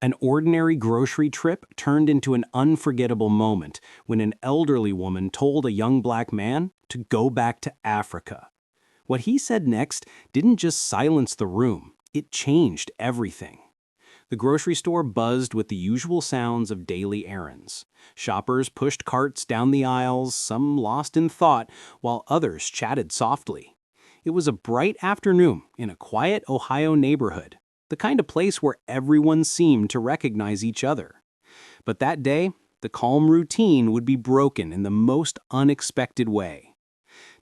An ordinary grocery trip turned into an unforgettable moment when an elderly woman told a young black man to go back to Africa. What he said next didn't just silence the room, it changed everything. The grocery store buzzed with the usual sounds of daily errands. Shoppers pushed carts down the aisles, some lost in thought, while others chatted softly. It was a bright afternoon in a quiet Ohio neighborhood, the kind of place where everyone seemed to recognize each other. But that day, the calm routine would be broken in the most unexpected way.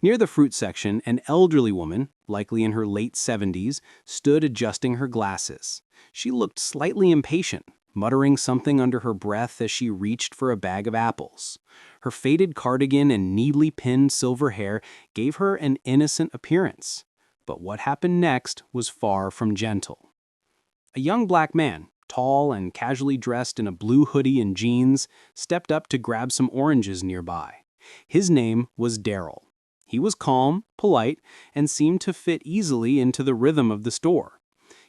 Near the fruit section, an elderly woman, likely in her late 70s, stood adjusting her glasses. She looked slightly impatient, muttering something under her breath as she reached for a bag of apples. Her faded cardigan and neatly pinned silver hair gave her an innocent appearance. But what happened next was far from gentle. A young black man, tall and casually dressed in a blue hoodie and jeans, stepped up to grab some oranges nearby. His name was Daryl. He was calm, polite, and seemed to fit easily into the rhythm of the store.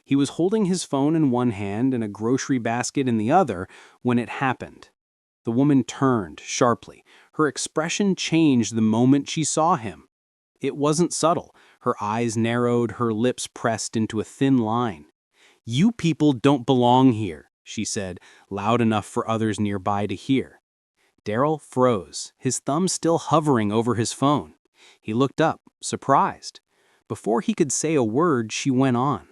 He was holding his phone in one hand and a grocery basket in the other when it happened. The woman turned sharply. Her expression changed the moment she saw him. It wasn't subtle. Her eyes narrowed, her lips pressed into a thin line. "You people don't belong here," she said, loud enough for others nearby to hear. Daryl froze, his thumb still hovering over his phone. He looked up, surprised. Before he could say a word, she went on.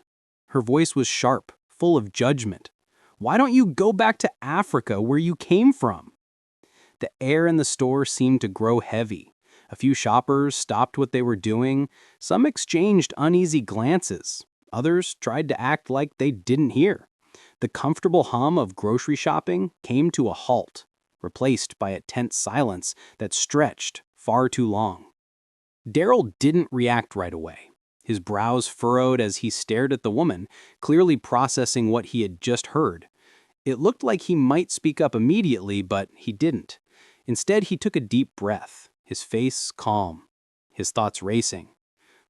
Her voice was sharp, full of judgment. "Why don't you go back to Africa, where you came from?" The air in the store seemed to grow heavy. A few shoppers stopped what they were doing. Some exchanged uneasy glances. Others tried to act like they didn't hear. The comfortable hum of grocery shopping came to a halt, replaced by a tense silence that stretched far too long. Daryl didn't react right away. His brows furrowed as he stared at the woman, clearly processing what he had just heard. It looked like he might speak up immediately, but he didn't. Instead, he took a deep breath, his face calm, his thoughts racing.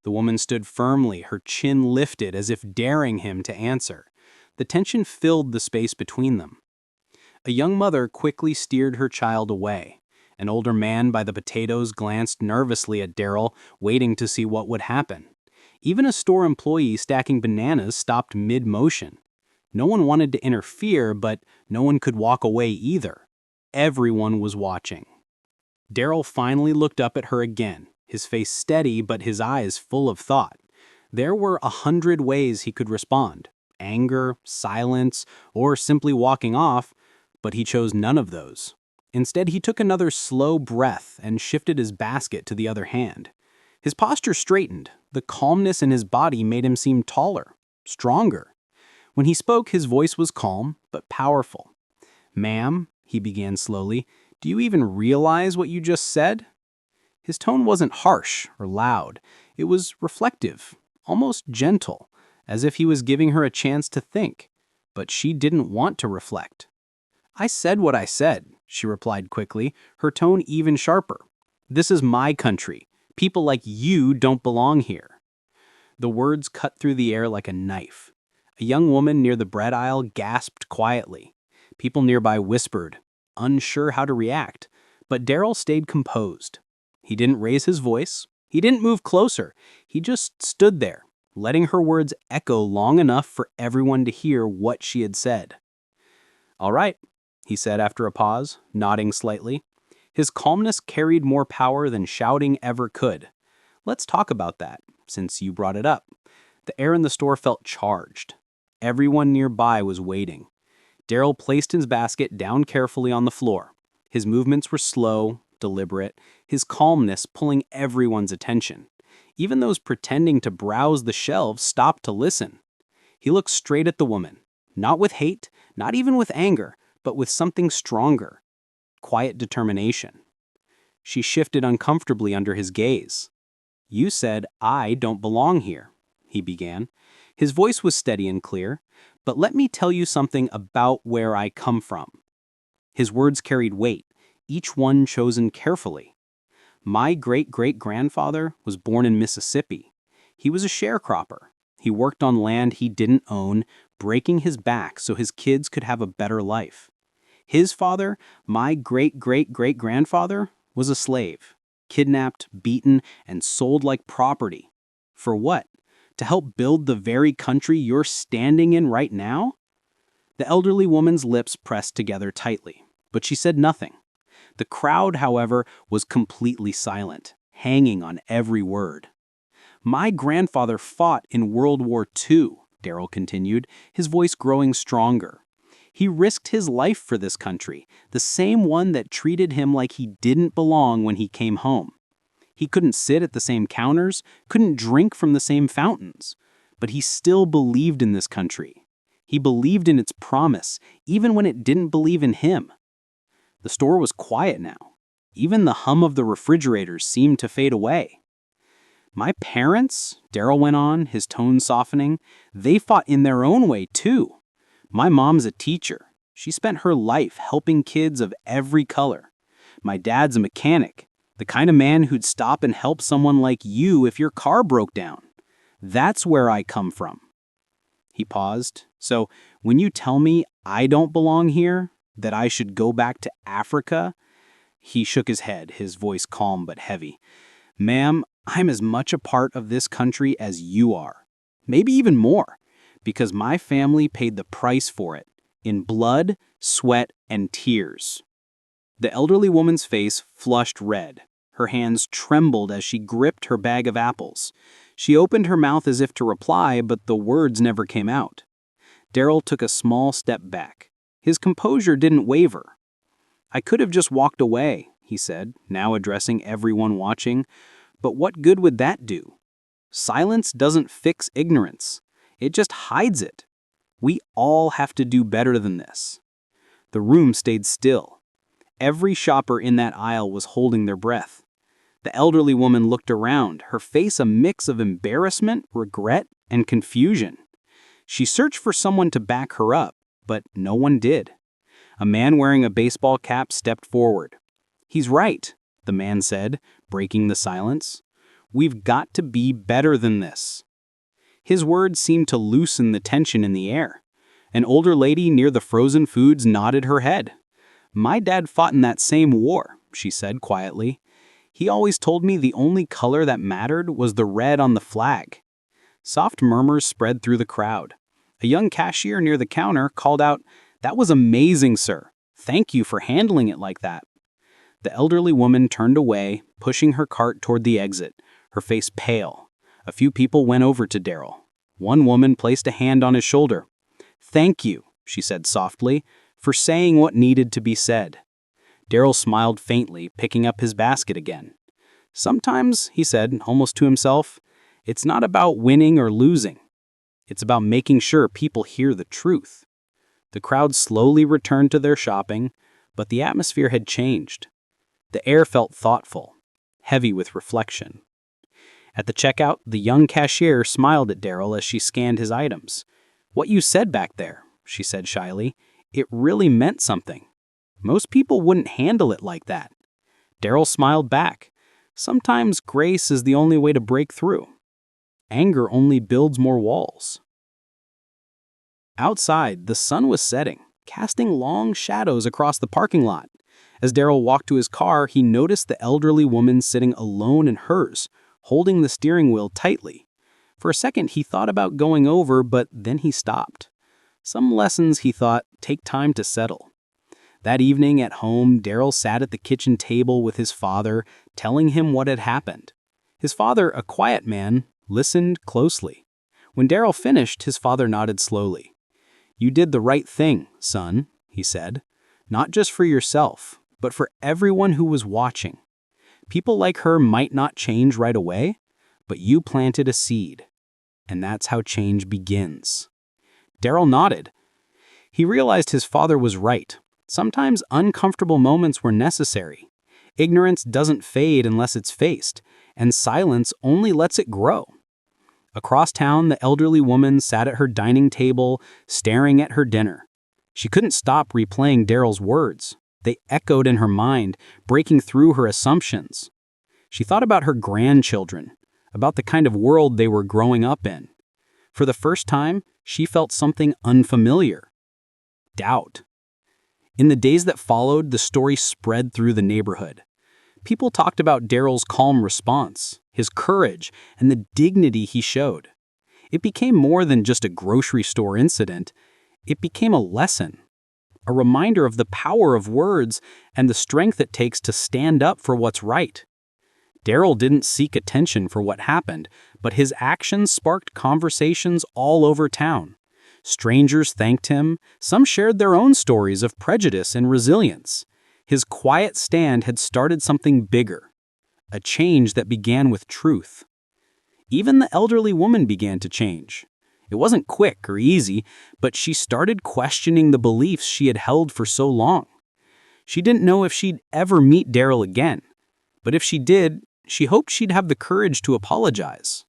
The woman stood firmly, her chin lifted as if daring him to answer. The tension filled the space between them. A young mother quickly steered her child away. An older man by the potatoes glanced nervously at Daryl, waiting to see what would happen. Even a store employee stacking bananas stopped mid-motion. No one wanted to interfere, but no one could walk away either. Everyone was watching. Daryl finally looked up at her again, his face steady but his eyes full of thought. There were 100 ways he could respond: anger, silence, or simply walking off, but he chose none of those. Instead, he took another slow breath and shifted his basket to the other hand. His posture straightened. The calmness in his body made him seem taller, stronger. When he spoke, his voice was calm but powerful. "Ma'am," he began slowly, "do you even realize what you just said?" His tone wasn't harsh or loud. It was reflective, almost gentle, as if he was giving her a chance to think. But she didn't want to reflect. "I said what I said," she replied quickly, her tone even sharper. "This is my country. People like you don't belong here." The words cut through the air like a knife. A young woman near the bread aisle gasped quietly. People nearby whispered, unsure how to react, but Daryl stayed composed. He didn't raise his voice. He didn't move closer. He just stood there, letting her words echo long enough for everyone to hear what she had said. "All right," he said after a pause, nodding slightly. His calmness carried more power than shouting ever could. "Let's talk about that, since you brought it up." The air in the store felt charged. Everyone nearby was waiting. Daryl placed his basket down carefully on the floor. His movements were slow, deliberate, his calmness pulling everyone's attention. Even those pretending to browse the shelves stopped to listen. He looked straight at the woman, not with hate, not even with anger, but with something stronger: quiet determination. She shifted uncomfortably under his gaze. "You said I don't belong here," he began. His voice was steady and clear. "But let me tell you something about where I come from." His words carried weight, each one chosen carefully. "My great-great-grandfather was born in Mississippi. He was a sharecropper. He worked on land he didn't own, breaking his back so his kids could have a better life. His father, my great-great-great-grandfather, was a slave, kidnapped, beaten, and sold like property. For what? To help build the very country you're standing in right now? The elderly woman's lips pressed together tightly, but she said nothing. The crowd, however, was completely silent, hanging on every word. My grandfather fought in World War II, Darrell continued, his voice growing stronger. He risked his life for this country, the same one that treated him like he didn't belong when he came home. He couldn't sit at the same counters, couldn't drink from the same fountains, but he still believed in this country. He believed in its promise, even when it didn't believe in him. The store was quiet now. Even the hum of the refrigerators seemed to fade away. My parents, Darrell went on, his tone softening, they fought in their own way too. My mom's a teacher. She spent her life helping kids of every color. My dad's a mechanic, the kind of man who'd stop and help someone like you if your car broke down. That's where I come from. He paused. So when you tell me I don't belong here, that I should go back to Africa? He shook his head, his voice calm but heavy. Ma'am, I'm as much a part of this country as you are. Maybe even more, because my family paid the price for it, in blood, sweat, and tears. The elderly woman's face flushed red. Her hands trembled as she gripped her bag of apples. She opened her mouth as if to reply, but the words never came out. Darrell took a small step back. His composure didn't waver. I could have just walked away, he said, now addressing everyone watching. But what good would that do? Silence doesn't fix ignorance. It just hides it. We all have to do better than this. The room stayed still. Every shopper in that aisle was holding their breath. The elderly woman looked around, her face a mix of embarrassment, regret, and confusion. She searched for someone to back her up, but no one did. A man wearing a baseball cap stepped forward. He's right, the man said, breaking the silence. We've got to be better than this. His words seemed to loosen the tension in the air. An older lady near the frozen foods nodded her head. My dad fought in that same war, she said quietly. He always told me the only color that mattered was the red on the flag. Soft murmurs spread through the crowd. A young cashier near the counter called out, "That was amazing, sir. Thank you for handling it like that." The elderly woman turned away, pushing her cart toward the exit, her face pale. A few people went over to Darrell. One woman placed a hand on his shoulder. "Thank you," she said softly, "for saying what needed to be said." Darrell smiled faintly, picking up his basket again. Sometimes, he said, almost to himself, it's not about winning or losing. It's about making sure people hear the truth. The crowd slowly returned to their shopping, but the atmosphere had changed. The air felt thoughtful, heavy with reflection. At the checkout, the young cashier smiled at Darrell as she scanned his items. "What you said back there," she said shyly, "it really meant something. Most people wouldn't handle it like that." Darrell smiled back. Sometimes grace is the only way to break through. Anger only builds more walls. Outside, the sun was setting, casting long shadows across the parking lot. As Darrell walked to his car, he noticed the elderly woman sitting alone in hers, holding the steering wheel tightly. For a second, he thought about going over, but then he stopped. Some lessons, he thought, take time to settle. That evening at home, Darrell sat at the kitchen table with his father, telling him what had happened. His father, a quiet man, listened closely. When Darrell finished, his father nodded slowly. "You did the right thing, son," he said. "Not just for yourself, but for everyone who was watching. People like her might not change right away, but you planted a seed. And that's how change begins." Darrell nodded. He realized his father was right. Sometimes uncomfortable moments were necessary. Ignorance doesn't fade unless it's faced, and silence only lets it grow. Across town, the elderly woman sat at her dining table, staring at her dinner. She couldn't stop replaying Darrell's words. They echoed in her mind, breaking through her assumptions. She thought about her grandchildren, about the kind of world they were growing up in. For the first time, she felt something unfamiliar. Doubt. In the days that followed, the story spread through the neighborhood. People talked about Daryl's calm response, his courage, and the dignity he showed. It became more than just a grocery store incident. It became a lesson, a reminder of the power of words and the strength it takes to stand up for what's right. Daryl didn't seek attention for what happened, but his actions sparked conversations all over town. Strangers thanked him, some shared their own stories of prejudice and resilience. His quiet stand had started something bigger, a change that began with truth. Even the elderly woman began to change. It wasn't quick or easy, but she started questioning the beliefs she had held for so long. She didn't know if she'd ever meet Daryl again, but if she did, she hoped she'd have the courage to apologize.